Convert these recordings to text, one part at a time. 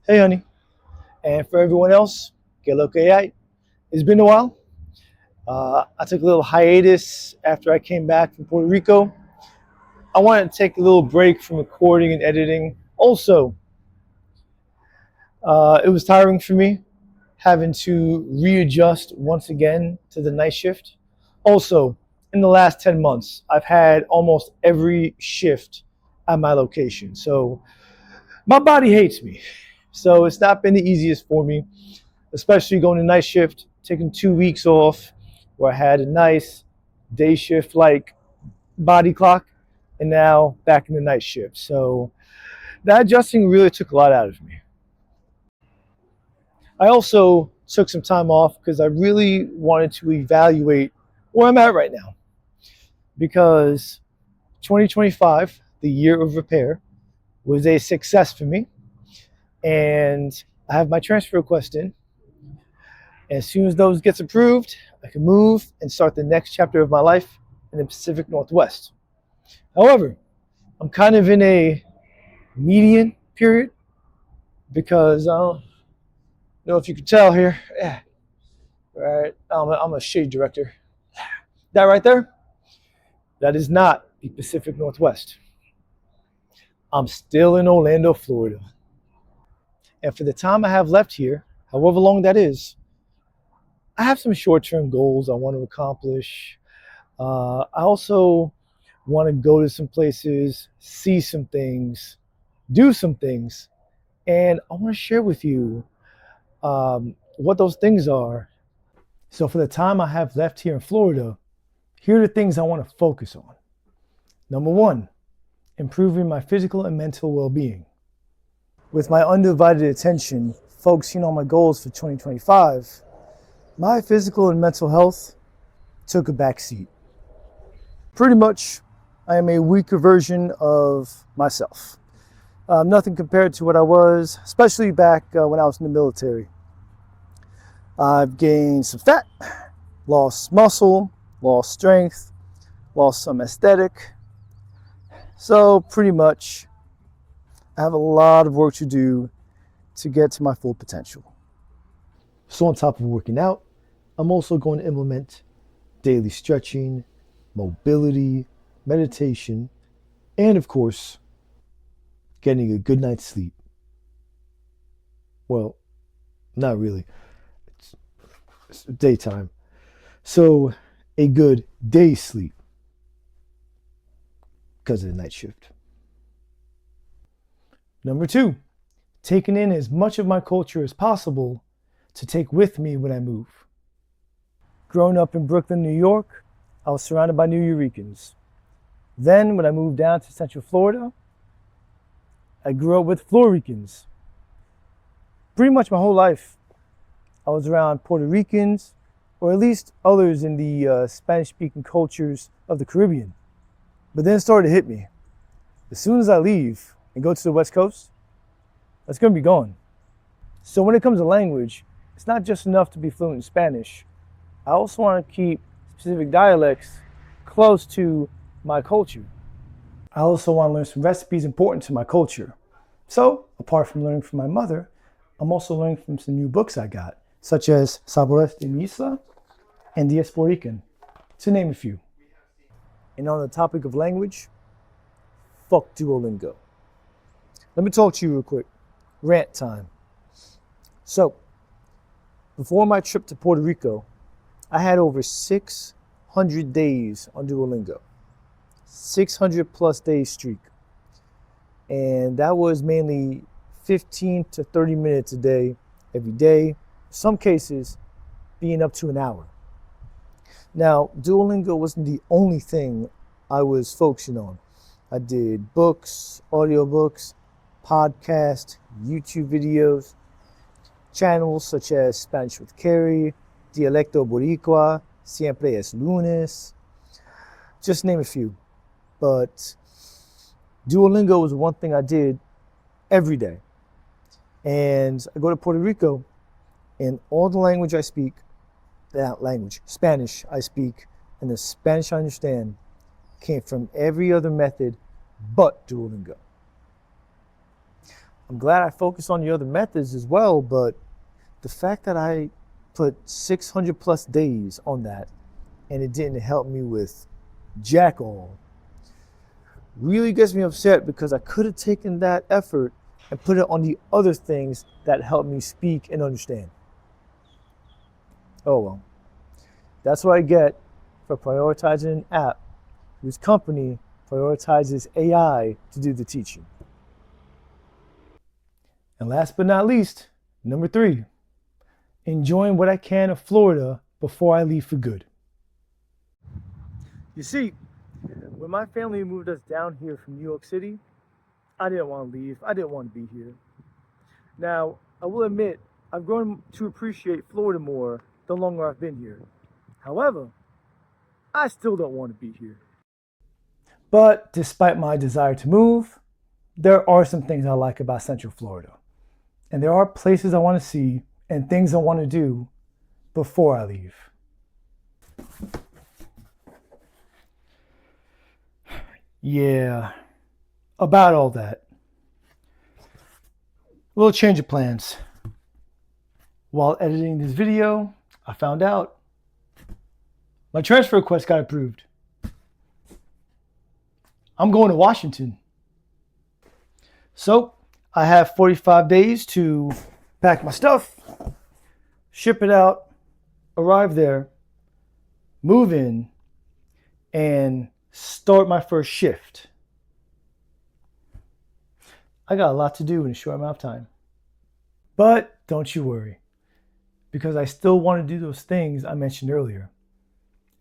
Hey, honey. And for everyone else, que lo que hay. It's been a while. I took a little hiatus after I came back from Puerto Rico. I wanted to take a little break from recording and editing. Also, it was tiring for me having to readjust once again to the night shift. Also, in the last 10 months, I've had almost every shift at my location. So my body hates me. So it's not been the easiest for me, especially going to night shift, taking 2 weeks off where I had a nice day shift like body clock and now back in the night shift. So that adjusting really took a lot out of me. I also took some time off because I really wanted to evaluate where I'm at right now because 2025, the year of repair, was a success for me. And I have my transfer request in. And as soon as those gets approved, I can move and start the next chapter of my life in the Pacific Northwest. However, I'm kind of in a median period because I don't know if you can tell here. Yeah, right. I'm a shade director. That right there, that is not the Pacific Northwest. I'm still in Orlando, Florida. And for the time I have left here, however long that is, I have some short term goals I want to accomplish. I also want to go to some places, see some things, do some things, and I want to share with you what those things are. So, for the time I have left here in Florida, here are the things I want to focus on. Number one, improving my physical and mental well being. With my undivided attention focusing on my goals for 2025, my physical and mental health took a back seat. Pretty much, I am a weaker version of myself. Nothing compared to what I was, especially back when I was in the military. I've gained some fat, lost muscle, lost strength, lost some aesthetic. So pretty much, I have a lot of work to do to get to my full potential. So on top of working out, I'm also going to implement daily stretching, mobility, meditation, and of course, getting a good night's sleep. Well, not really. It's daytime. So, a good day's sleep because of the night shift. Number two, taking in as much of my culture as possible to take with me when I move. Growing up in Brooklyn, New York, I was surrounded by New Eurekans. Then, when I moved down to Central Florida, I grew up with Floricans. Pretty much my whole life, I was around Puerto Ricans, or at least others in the Spanish-speaking cultures of the Caribbean. But then it started to hit me. As soon as I leave and go to the West Coast, that's going to be gone. So when it comes to language, it's not just enough to be fluent in Spanish. I also want to keep specific dialects close to my culture. I also want to learn some recipes important to my culture. So, apart from learning from my mother, I'm also learning from some new books I got, such as Sabores de mi Isla and Diasporican, to name a few. And on the topic of language, fuck Duolingo. Let me talk to you real quick. Rant time. So, before my trip to Puerto Rico, I had over 600 days on Duolingo. 600 plus days streak. And that was mainly 15 to 30 minutes a day, every day. Some cases being up to an hour. Now, Duolingo wasn't the only thing I was focusing on. I did books, audiobooks, podcasts, YouTube videos, channels such as Spanish with Carrie, Dialecto Boricua, Siempre es Lunes, just name a few. But Duolingo was one thing I did every day. And I go to Puerto Rico, and all the language I speak, that language, Spanish I speak, and the Spanish I understand, came from every other method but Duolingo. I'm glad I focused on the other methods as well, but the fact that I put 600 plus days on that and it didn't help me with jack all really gets me upset, because I could have taken that effort and put it on the other things that help me speak and understand. Oh well. That's what I get for prioritizing an app whose company prioritizes AI to do the teaching. And last but not least, number 3, enjoying what I can of Florida before I leave for good. You see, when my family moved us down here from New York City, I didn't want to leave. I didn't want to be here. Now, I will admit, I've grown to appreciate Florida more the longer I've been here. However, I still don't want to be here. But despite my desire to move, there are some things I like about Central Florida. And there are places I want to see and things I want to do before I leave. Yeah, about all that. A little change of plans. While editing this video, I found out my transfer request got approved. I'm going to Washington. So I have 45 days to pack my stuff, ship it out, arrive there, move in, and start my first shift. I got a lot to do in a short amount of time. But don't you worry, because I still want to do those things I mentioned earlier.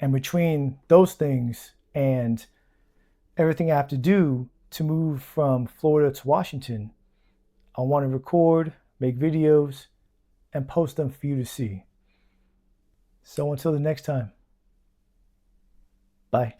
And between those things and everything I have to do to move from Florida to Washington, I want to record, make videos, and post them for you to see. So until the next time, bye.